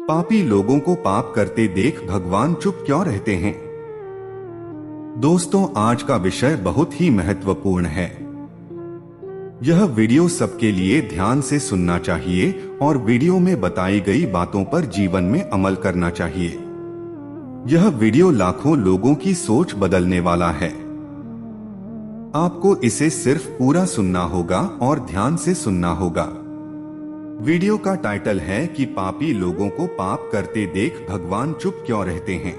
पापी लोगों को पाप करते देख भगवान चुप क्यों रहते हैं? दोस्तों, आज का विषय बहुत ही महत्वपूर्ण है। यह वीडियो सबके लिए ध्यान से सुनना चाहिए और वीडियो में बताई गई बातों पर जीवन में अमल करना चाहिए। यह वीडियो लाखों लोगों की सोच बदलने वाला है। आपको इसे सिर्फ पूरा सुनना होगा और ध्यान से सुनना होगा। वीडियो का टाइटल है कि पापी लोगों को पाप करते देख भगवान चुप क्यों रहते हैं।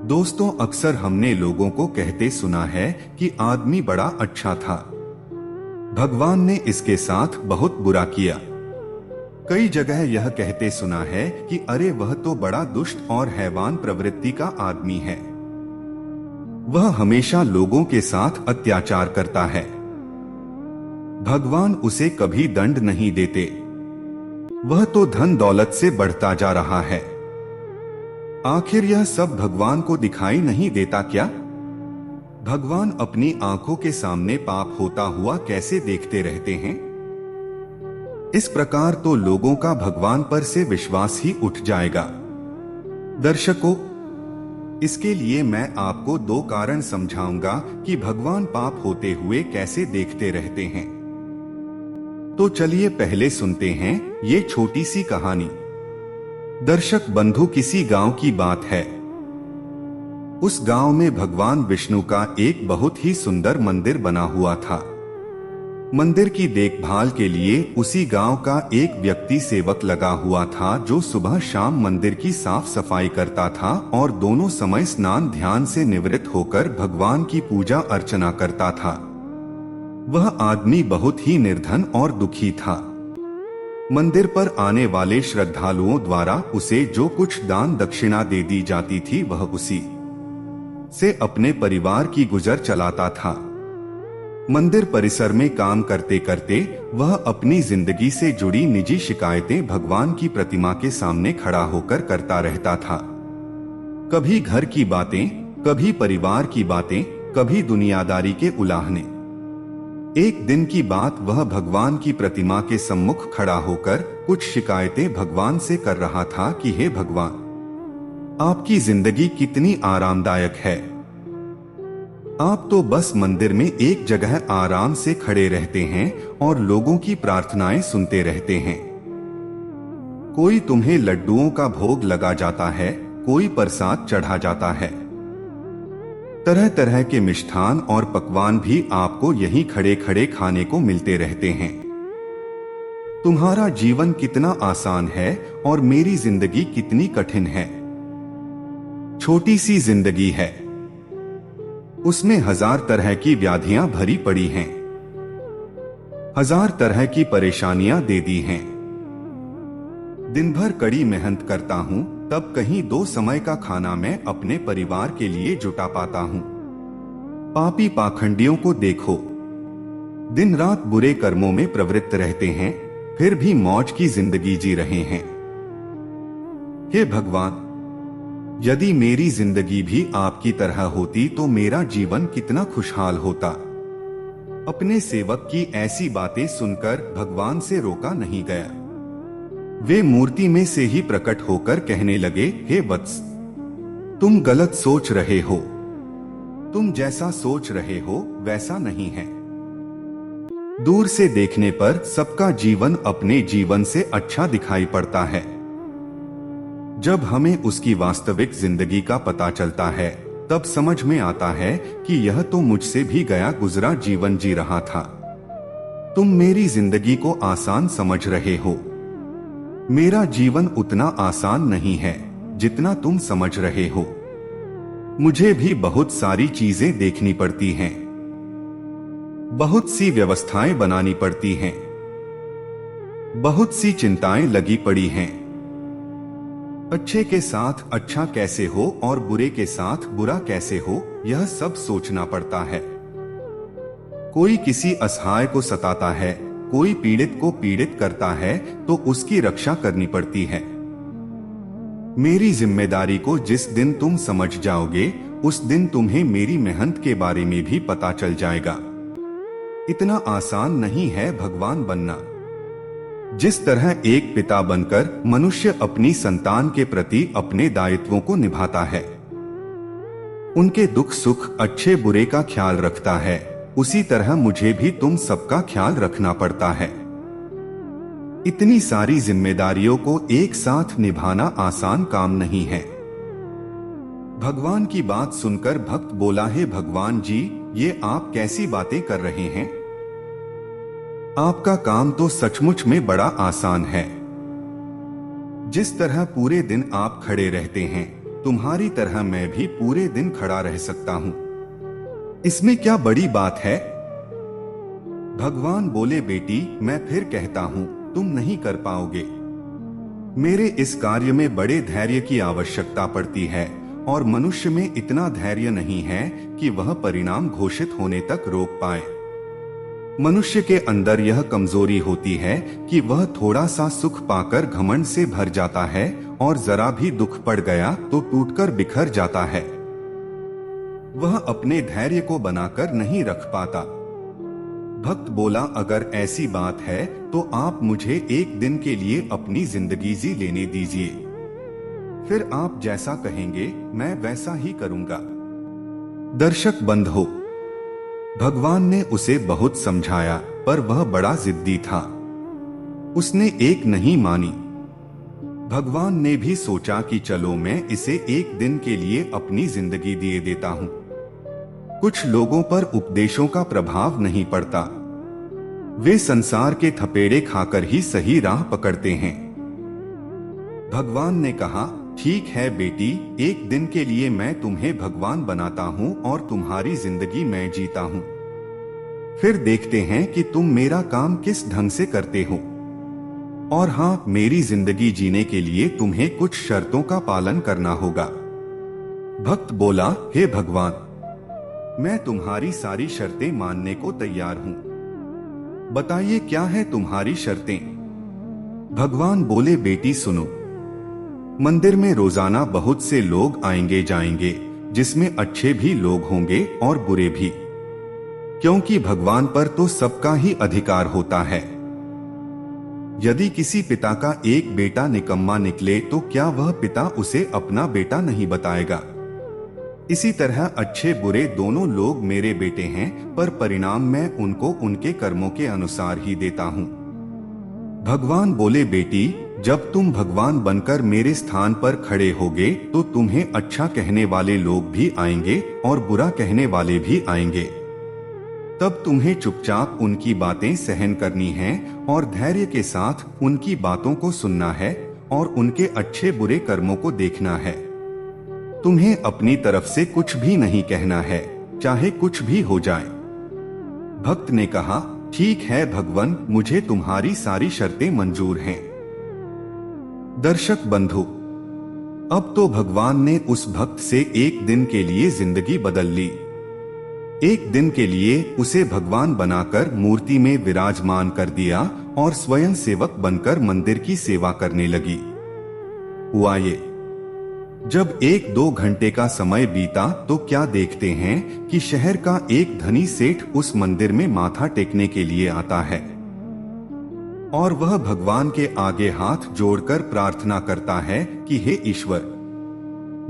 दोस्तों, अक्सर हमने लोगों को कहते सुना है कि आदमी बड़ा अच्छा था, भगवान ने इसके साथ बहुत बुरा किया। कई जगह यह कहते सुना है कि अरे वह तो बड़ा दुष्ट और हैवान प्रवृत्ति का आदमी है, वह हमेशा लोगों के साथ अत्याचार करता है, भगवान उसे कभी दंड नहीं देते, वह तो धन दौलत से बढ़ता जा रहा है। आखिर यह सब भगवान को दिखाई नहीं देता क्या? भगवान अपनी आंखों के सामने पाप होता हुआ कैसे देखते रहते हैं? इस प्रकार तो लोगों का भगवान पर से विश्वास ही उठ जाएगा। दर्शकों, इसके लिए मैं आपको दो कारण समझाऊंगा कि भगवान पाप होते हुए कैसे देखते रहते हैं। तो चलिए पहले सुनते हैं ये छोटी सी कहानी। दर्शक बंधु, किसी गांव की बात है। उस गांव में भगवान विष्णु का एक बहुत ही सुंदर मंदिर बना हुआ था। मंदिर की देखभाल के लिए उसी गांव का एक व्यक्ति सेवक लगा हुआ था, जो सुबह शाम मंदिर की साफ सफाई करता था और दोनों समय स्नान ध्यान से निवृत्त होकर भगवान की पूजा अर्चना करता था। वह आदमी बहुत ही निर्धन और दुखी था। मंदिर पर आने वाले श्रद्धालुओं द्वारा उसे जो कुछ दान दक्षिणा दे दी जाती थी, वह उसी से अपने परिवार की गुजर चलाता था। मंदिर परिसर में काम करते करते वह अपनी जिंदगी से जुड़ी निजी शिकायतें भगवान की प्रतिमा के सामने खड़ा होकर करता रहता था। कभी घर की बातें, कभी परिवार की बातें, कभी दुनियादारी के उलाहने। एक दिन की बात, वह भगवान की प्रतिमा के सम्मुख खड़ा होकर कुछ शिकायतें भगवान से कर रहा था कि हे भगवान, आपकी जिंदगी कितनी आरामदायक है। आप तो बस मंदिर में एक जगह आराम से खड़े रहते हैं और लोगों की प्रार्थनाएं सुनते रहते हैं। कोई तुम्हें लड्डुओं का भोग लगा जाता है, कोई प्रसाद चढ़ा जाता है। तरह तरह के मिष्ठान और पकवान भी आपको यहीं खड़े खड़े खाने को मिलते रहते हैं। तुम्हारा जीवन कितना आसान है और मेरी जिंदगी कितनी कठिन है। छोटी सी जिंदगी है, उसमें हजार तरह की व्याधियां भरी पड़ी हैं, हजार तरह की परेशानियां दे दी हैं। दिन भर कड़ी मेहनत करता हूं, तब कहीं दो समय का खाना मैं अपने परिवार के लिए जुटा पाता हूं। पापी पाखंडियों को देखो, दिन रात बुरे कर्मों में प्रवृत्त रहते हैं, फिर भी मौज की जिंदगी जी रहे हैं। हे भगवान, यदि मेरी जिंदगी भी आपकी तरह होती तो मेरा जीवन कितना खुशहाल होता। अपने सेवक की ऐसी बातें सुनकर भगवान से रोका नहीं गया। वे मूर्ति में से ही प्रकट होकर कहने लगे, हे वत्स, तुम गलत सोच रहे हो। तुम जैसा सोच रहे हो वैसा नहीं है। दूर से देखने पर सबका जीवन अपने जीवन से अच्छा दिखाई पड़ता है। जब हमें उसकी वास्तविक जिंदगी का पता चलता है, तब समझ में आता है कि यह तो मुझसे भी गया गुजरा जीवन जी रहा था। तुम मेरी जिंदगी को आसान समझ रहे हो। मेरा जीवन उतना आसान नहीं है जितना तुम समझ रहे हो। मुझे भी बहुत सारी चीजें देखनी पड़ती हैं, बहुत सी व्यवस्थाएं बनानी पड़ती हैं, बहुत सी चिंताएं लगी पड़ी हैं। अच्छे के साथ अच्छा कैसे हो और बुरे के साथ बुरा कैसे हो, यह सब सोचना पड़ता है। कोई किसी असहाय को सताता है, कोई पीड़ित को पीड़ित करता है, तो उसकी रक्षा करनी पड़ती है। मेरी जिम्मेदारी को जिस दिन तुम समझ जाओगे, उस दिन तुम्हें मेरी मेहनत के बारे में भी पता चल जाएगा। इतना आसान नहीं है भगवान बनना। जिस तरह एक पिता बनकर मनुष्य अपनी संतान के प्रति अपने दायित्वों को निभाता है, उनके दुख सुख अच्छे बुरे का ख्याल रखता है, उसी तरह मुझे भी तुम सबका ख्याल रखना पड़ता है। इतनी सारी जिम्मेदारियों को एक साथ निभाना आसान काम नहीं है। भगवान की बात सुनकर भक्त बोला, हे भगवान जी, ये आप कैसी बातें कर रहे हैं? आपका काम तो सचमुच में बड़ा आसान है। जिस तरह पूरे दिन आप खड़े रहते हैं, तुम्हारी तरह मैं भी पूरे दिन खड़ा रह सकता हूं। इसमें क्या बड़ी बात है? भगवान बोले, बेटी, मैं फिर कहता हूं, तुम नहीं कर पाओगे। मेरे इस कार्य में बड़े धैर्य की आवश्यकता पड़ती है और मनुष्य में इतना धैर्य नहीं है कि वह परिणाम घोषित होने तक रोक पाए। मनुष्य के अंदर यह कमजोरी होती है कि वह थोड़ा सा सुख पाकर घमंड से भर जाता है और जरा भी दुख पड़ गया तो टूटकर बिखर जाता है। वह अपने धैर्य को बनाकर नहीं रख पाता। भक्त बोला, अगर ऐसी बात है तो आप मुझे एक दिन के लिए अपनी जिंदगी जी लेने दीजिए, फिर आप जैसा कहेंगे मैं वैसा ही करूंगा। दर्शक बंधु, भगवान ने उसे बहुत समझाया पर वह बड़ा जिद्दी था। उसने एक नहीं मानी। भगवान ने भी सोचा कि चलो मैं इसे एक दिन के लिए अपनी जिंदगी दे देता हूं। कुछ लोगों पर उपदेशों का प्रभाव नहीं पड़ता, वे संसार के थपेड़े खाकर ही सही राह पकड़ते हैं। भगवान ने कहा, ठीक है बेटी, एक दिन के लिए मैं तुम्हें भगवान बनाता हूं और तुम्हारी जिंदगी मैं जीता हूं। फिर देखते हैं कि तुम मेरा काम किस ढंग से करते हो। और हाँ, मेरी जिंदगी जीने के लिए तुम्हें कुछ शर्तों का पालन करना होगा। भक्त बोला, हे भगवान, मैं तुम्हारी सारी शर्तें मानने को तैयार हूं। बताइए क्या है तुम्हारी शर्तें? भगवान बोले, बेटी सुनो, मंदिर में रोजाना बहुत से लोग आएंगे जाएंगे, जिसमें अच्छे भी लोग होंगे और बुरे भी, क्योंकि भगवान पर तो सबका ही अधिकार होता है। यदि किसी पिता का एक बेटा निकम्मा निकले तो क्या वह पिता उसे अपना बेटा नहीं बताएगा? इसी तरह अच्छे बुरे दोनों लोग मेरे बेटे हैं, पर परिणाम मैं उनको उनके कर्मों के अनुसार ही देता हूं। भगवान बोले, बेटी, जब तुम भगवान बनकर मेरे स्थान पर खड़े होगे तो तुम्हें अच्छा कहने वाले लोग भी आएंगे और बुरा कहने वाले भी आएंगे। तब तुम्हें चुपचाप उनकी बातें सहन करनी हैं और धैर्य के साथ उनकी बातों को सुनना है और उनके अच्छे बुरे कर्मों को देखना है। तुम्हें अपनी तरफ से कुछ भी नहीं कहना है, चाहे कुछ भी हो जाए। भक्त ने कहा, ठीक है भगवान, मुझे तुम्हारी सारी शर्तें मंजूर हैं। दर्शक बंधु, अब तो भगवान ने उस भक्त से एक दिन के लिए जिंदगी बदल ली। एक दिन के लिए उसे भगवान बनाकर मूर्ति में विराजमान कर दिया और स्वयं सेवक बनकर मंदिर की सेवा करने लगी। हुआ ये, जब 1-2 घंटे का समय बीता तो क्या देखते हैं कि शहर का एक धनी सेठ उस मंदिर में माथा टेकने के लिए आता है और वह भगवान के आगे हाथ जोड़कर प्रार्थना करता है कि हे ईश्वर,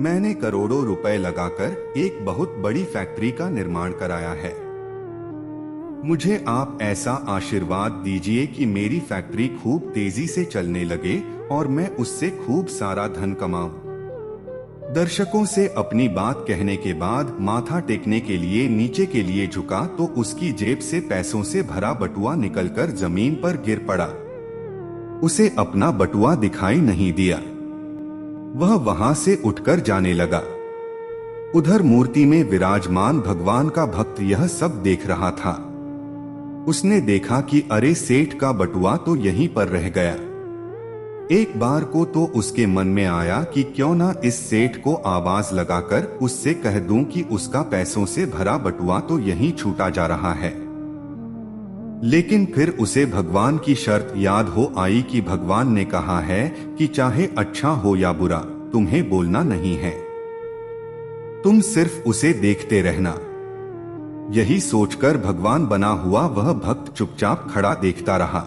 मैंने करोड़ों रुपए लगाकर एक बहुत बड़ी फैक्ट्री का निर्माण कराया है। मुझे आप ऐसा आशीर्वाद दीजिए कि मेरी फैक्ट्री खूब तेजी से चलने लगे और मैं उससे खूब सारा धन कमाऊं। दर्शकों से अपनी बात कहने के बाद माथा टेकने के लिए नीचे के लिए झुका तो उसकी जेब से पैसों से भरा बटुआ निकलकर जमीन पर गिर पड़ा। उसे अपना बटुआ दिखाई नहीं दिया। वह वहां से उठकर जाने लगा। उधर मूर्ति में विराजमान भगवान का भक्त यह सब देख रहा था। उसने देखा कि अरे, सेठ का बटुआ तो यहीं पर रह गया। एक बार को तो उसके मन में आया कि क्यों ना इस सेठ को आवाज लगाकर उससे कह दूं कि उसका पैसों से भरा बटुआ तो यहीं छूटा जा रहा है। लेकिन फिर उसे भगवान की शर्त याद हो आई कि भगवान ने कहा है कि चाहे अच्छा हो या बुरा, तुम्हें बोलना नहीं है, तुम सिर्फ उसे देखते रहना। यही सोचकर भगवान बना हुआ वह भक्त चुपचाप खड़ा देखता रहा।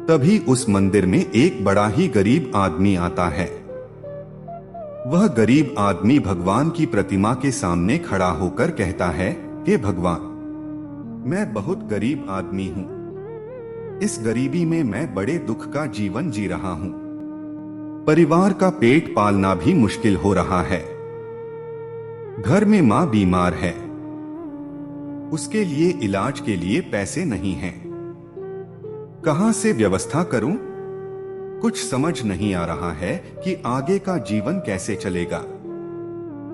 तभी उस मंदिर में एक बड़ा ही गरीब आदमी आता है। वह गरीब आदमी भगवान की प्रतिमा के सामने खड़ा होकर कहता है, हे भगवान, मैं बहुत गरीब आदमी हूं। इस गरीबी में मैं बड़े दुख का जीवन जी रहा हूं। परिवार का पेट पालना भी मुश्किल हो रहा है। घर में मां बीमार है, उसके लिए इलाज के लिए पैसे नहीं हैं। कहां से व्यवस्था करूं? कुछ समझ नहीं आ रहा है कि आगे का जीवन कैसे चलेगा।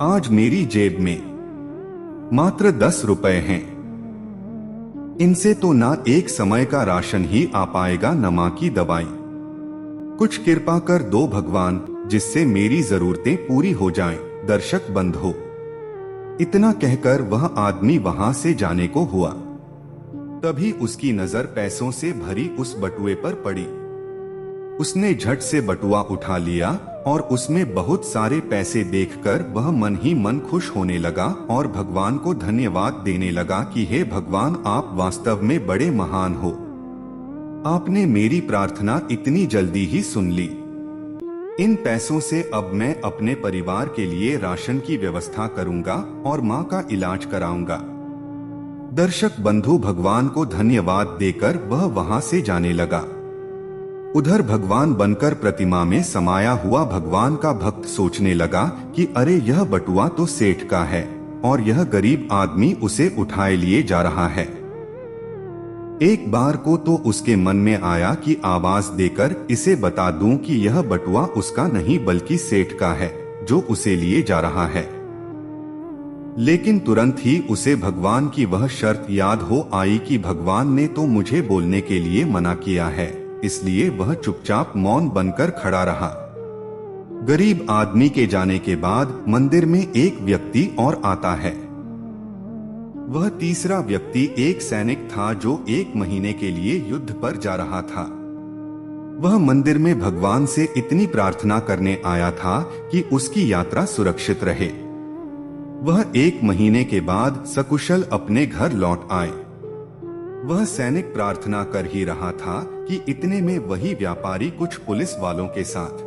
आज मेरी जेब में मात्र 10 रुपए हैं। इनसे तो ना एक समय का राशन ही आ पाएगा, न मां की दवाई। कुछ कृपा कर दो भगवान, जिससे मेरी जरूरतें पूरी हो जाएं। दर्शक बंधु, इतना कहकर वह आदमी वहां से जाने को हुआ। तभी उसकी नजर पैसों से भरी उस बटुए पर पड़ी। उसने झट से बटुआ उठा लिया और उसमें बहुत सारे पैसे देखकर वह मन ही मन खुश होने लगा और भगवान को धन्यवाद देने लगा कि हे भगवान, आप वास्तव में बड़े महान हो। आपने मेरी प्रार्थना इतनी जल्दी ही सुन ली। इन पैसों से अब मैं अपने परिवार के लिए राशन की व्यवस्था करूंगा और मां का इलाज कराऊंगा। दर्शक बंधु, भगवान को धन्यवाद देकर वह वहां से जाने लगा। उधर भगवान बनकर प्रतिमा में समाया हुआ भगवान का भक्त सोचने लगा कि अरे, यह बटुआ तो सेठ का है और यह गरीब आदमी उसे उठाए लिए जा रहा है। एक बार को तो उसके मन में आया कि आवाज देकर इसे बता दूं कि यह बटुआ उसका नहीं बल्कि सेठ का है जो उसे लिए जा रहा है। लेकिन तुरंत ही उसे भगवान की वह शर्त याद हो आई कि भगवान ने तो मुझे बोलने के लिए मना किया है, इसलिए वह चुपचाप मौन बनकर खड़ा रहा। गरीब आदमी के जाने के बाद मंदिर में एक व्यक्ति और आता है। वह तीसरा व्यक्ति एक सैनिक था जो 1 महीने के लिए युद्ध पर जा रहा था। वह मंदिर में भगवान से इतनी प्रार्थना करने आया था कि उसकी यात्रा सुरक्षित रहे। वह 1 महीने के बाद सकुशल अपने घर लौट आए। वह सैनिक प्रार्थना कर ही रहा था कि इतने में वही व्यापारी कुछ पुलिस वालों के साथ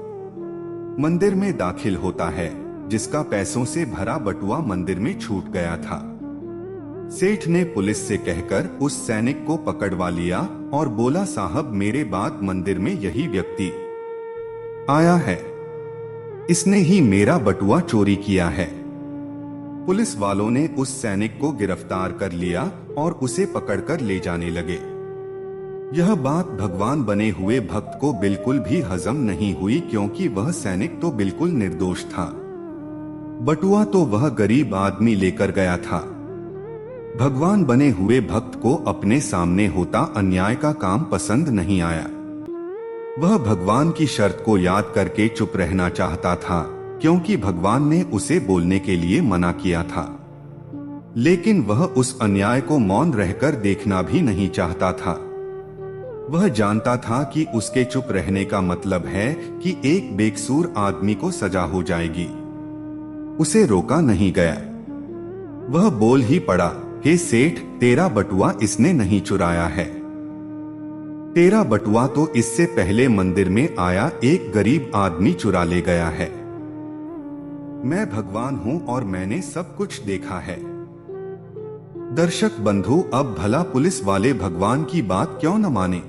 मंदिर में दाखिल होता है, जिसका पैसों से भरा बटुआ मंदिर में छूट गया था। सेठ ने पुलिस से कहकर उस सैनिक को पकड़वा लिया और बोला, साहब, मेरे बाद मंदिर में यही व्यक्ति आया है, इसने ही मेरा बटुआ चोरी किया है। पुलिस वालों ने उस सैनिक को गिरफ्तार कर लिया और उसे पकड़कर ले जाने लगे। यह बात भगवान बने हुए भक्त को बिल्कुल भी हजम नहीं हुई, क्योंकि वह सैनिक तो बिल्कुल निर्दोष था। बटुआ तो वह गरीब आदमी लेकर गया था। भगवान बने हुए भक्त को अपने सामने होता अन्याय का काम पसंद नहीं आया। वह भगवान की शर्त को याद करके चुप रहना चाहता था, क्योंकि भगवान ने उसे बोलने के लिए मना किया था। लेकिन वह उस अन्याय को मौन रहकर देखना भी नहीं चाहता था। वह जानता था कि उसके चुप रहने का मतलब है कि एक बेकसूर आदमी को सजा हो जाएगी। उसे रोका नहीं गया। वह बोल ही पड़ा, हे सेठ, तेरा बटुआ इसने नहीं चुराया है। तेरा बटुआ तो इससे पहले मंदिर में आया एक गरीब आदमी चुरा ले गया है। मैं भगवान हूं और मैंने सब कुछ देखा है। दर्शक बंधु, अब भला पुलिस वाले भगवान की बात क्यों न माने?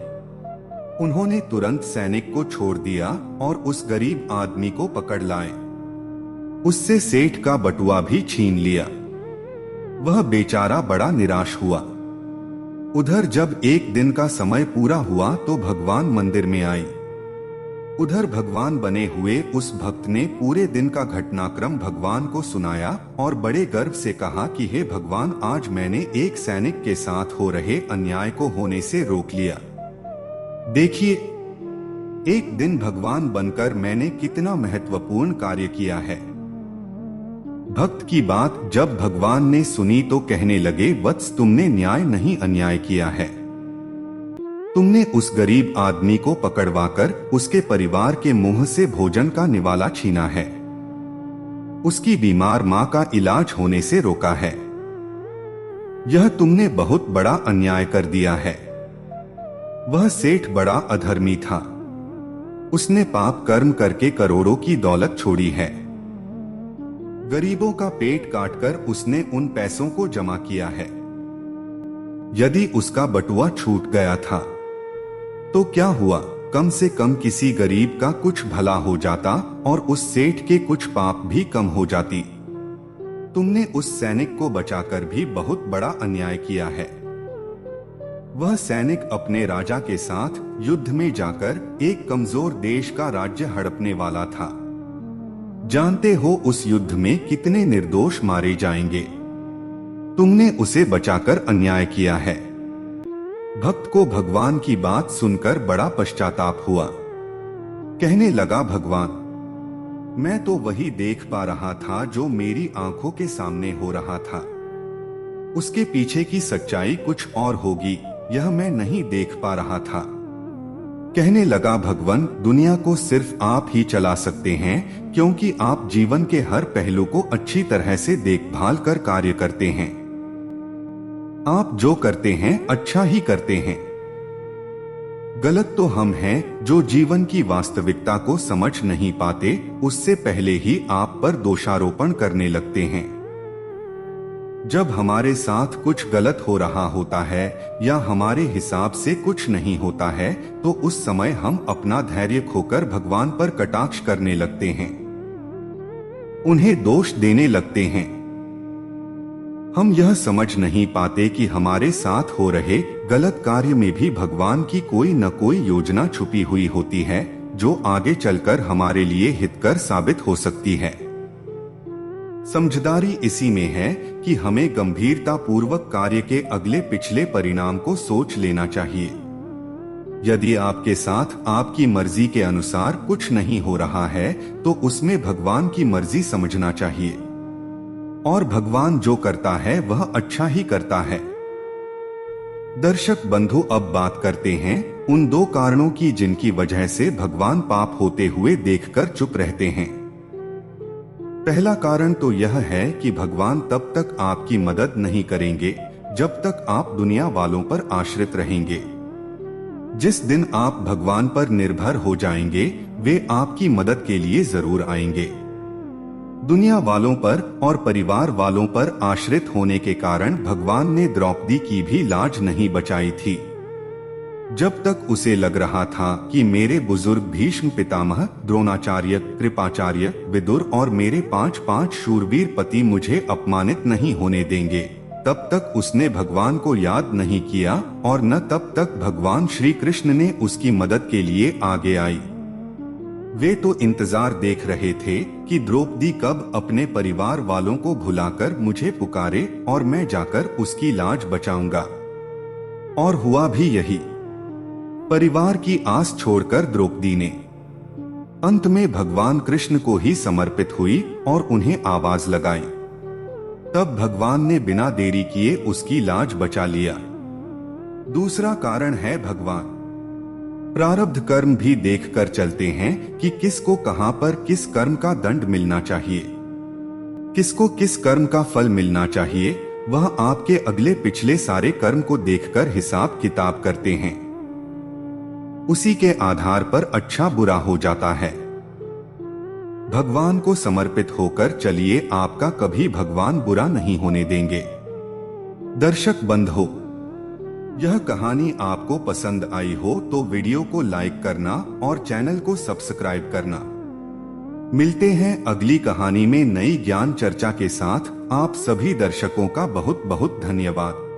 उन्होंने तुरंत सैनिक को छोड़ दिया और उस गरीब आदमी को पकड़ लाए। उससे सेठ का बटुआ भी छीन लिया। वह बेचारा बड़ा निराश हुआ। उधर जब एक दिन का समय पूरा हुआ तो भगवान मंदिर में आई। उधर भगवान बने हुए उस भक्त ने पूरे दिन का घटनाक्रम भगवान को सुनाया और बड़े गर्व से कहा कि हे भगवान, आज मैंने एक सैनिक के साथ हो रहे अन्याय को होने से रोक लिया। देखिए, एक दिन भगवान बनकर मैंने कितना महत्वपूर्ण कार्य किया है। भक्त की बात जब भगवान ने सुनी तो कहने लगे, वत्स, तुमने न्याय नहीं अन्याय किया है। तुमने उस गरीब आदमी को पकड़वाकर उसके परिवार के मुंह से भोजन का निवाला छीना है। उसकी बीमार मां का इलाज होने से रोका है। यह तुमने बहुत बड़ा अन्याय कर दिया है। वह सेठ बड़ा अधर्मी था। उसने पाप कर्म करके करोड़ों की दौलत छोड़ी है। गरीबों का पेट काटकर उसने उन पैसों को जमा किया है। यदि उसका बटुआ छूट गया था तो क्या हुआ, कम से कम किसी गरीब का कुछ भला हो जाता और उस सेठ के कुछ पाप भी कम हो जाती। तुमने उस सैनिक को बचाकर भी बहुत बड़ा अन्याय किया है। वह सैनिक अपने राजा के साथ युद्ध में जाकर एक कमजोर देश का राज्य हड़पने वाला था। जानते हो उस युद्ध में कितने निर्दोष मारे जाएंगे। तुमने उसे बचाकर अन्याय किया है। भक्त को भगवान की बात सुनकर बड़ा पश्चाताप हुआ। कहने लगा, भगवान, मैं तो वही देख पा रहा था जो मेरी आंखों के सामने हो रहा था। उसके पीछे की सच्चाई कुछ और होगी, यह मैं नहीं देख पा रहा था। कहने लगा, भगवान, दुनिया को सिर्फ आप ही चला सकते हैं, क्योंकि आप जीवन के हर पहलू को अच्छी तरह से देखभाल कर कार्य करते हैं। आप जो करते हैं अच्छा ही करते हैं। गलत तो हम हैं जो जीवन की वास्तविकता को समझ नहीं पाते, उससे पहले ही आप पर दोषारोपण करने लगते हैं। जब हमारे साथ कुछ गलत हो रहा होता है या हमारे हिसाब से कुछ नहीं होता है तो उस समय हम अपना धैर्य खोकर भगवान पर कटाक्ष करने लगते हैं, उन्हें दोष देने लगते हैं। हम यह समझ नहीं पाते कि हमारे साथ हो रहे गलत कार्य में भी भगवान की कोई न कोई योजना छुपी हुई होती है जो आगे चलकर हमारे लिए हितकर साबित हो सकती है। समझदारी इसी में है कि हमें गंभीरता पूर्वक कार्य के अगले पिछले परिणाम को सोच लेना चाहिए। यदि आपके साथ आपकी मर्जी के अनुसार कुछ नहीं हो रहा है तो उसमें भगवान की मर्जी समझना चाहिए, और भगवान जो करता है वह अच्छा ही करता है। दर्शक बंधु, अब बात करते हैं उन दो कारणों की जिनकी वजह से भगवान पाप होते हुए देखकर चुप रहते हैं। पहला कारण तो यह है कि भगवान तब तक आपकी मदद नहीं करेंगे जब तक आप दुनिया वालों पर आश्रित रहेंगे। जिस दिन आप भगवान पर निर्भर हो जाएंगे वे आपकी मदद के लिए जरूर आएंगे। दुनिया वालों पर और परिवार वालों पर आश्रित होने के कारण भगवान ने द्रौपदी की भी लाज नहीं बचाई थी। जब तक उसे लग रहा था कि मेरे बुजुर्ग भीष्म पितामह, द्रोणाचार्य, कृपाचार्य, विदुर और मेरे 5 शूरवीर पति मुझे अपमानित नहीं होने देंगे, तब तक उसने भगवान को याद नहीं किया और न तब तक भगवान श्री कृष्ण ने उसकी मदद के लिए आगे आई। वे तो इंतजार देख रहे थे कि द्रौपदी कब अपने परिवार वालों को भुलाकर मुझे पुकारे और मैं जाकर उसकी लाज बचाऊंगा। और हुआ भी यही। परिवार की आस छोड़कर द्रौपदी ने अंत में भगवान कृष्ण को ही समर्पित हुई और उन्हें आवाज लगाई। तब भगवान ने बिना देरी किए उसकी लाज बचा लिया। दूसरा कारण है भगवान प्रारब्ध कर्म भी देखकर चलते हैं कि किसको कहां पर किस कर्म का दंड मिलना चाहिए, किसको किस कर्म का फल मिलना चाहिए। वह आपके अगले पिछले सारे कर्म को देखकर हिसाब किताब करते हैं। उसी के आधार पर अच्छा बुरा हो जाता है। भगवान को समर्पित होकर चलिए, आपका कभी भगवान बुरा नहीं होने देंगे। दर्शक बंधु, यह कहानी आपको पसंद आई हो तो वीडियो को लाइक करना और चैनल को सब्सक्राइब करना। मिलते हैं अगली कहानी में नई ज्ञान चर्चा के साथ। आप सभी दर्शकों का बहुत बहुत धन्यवाद।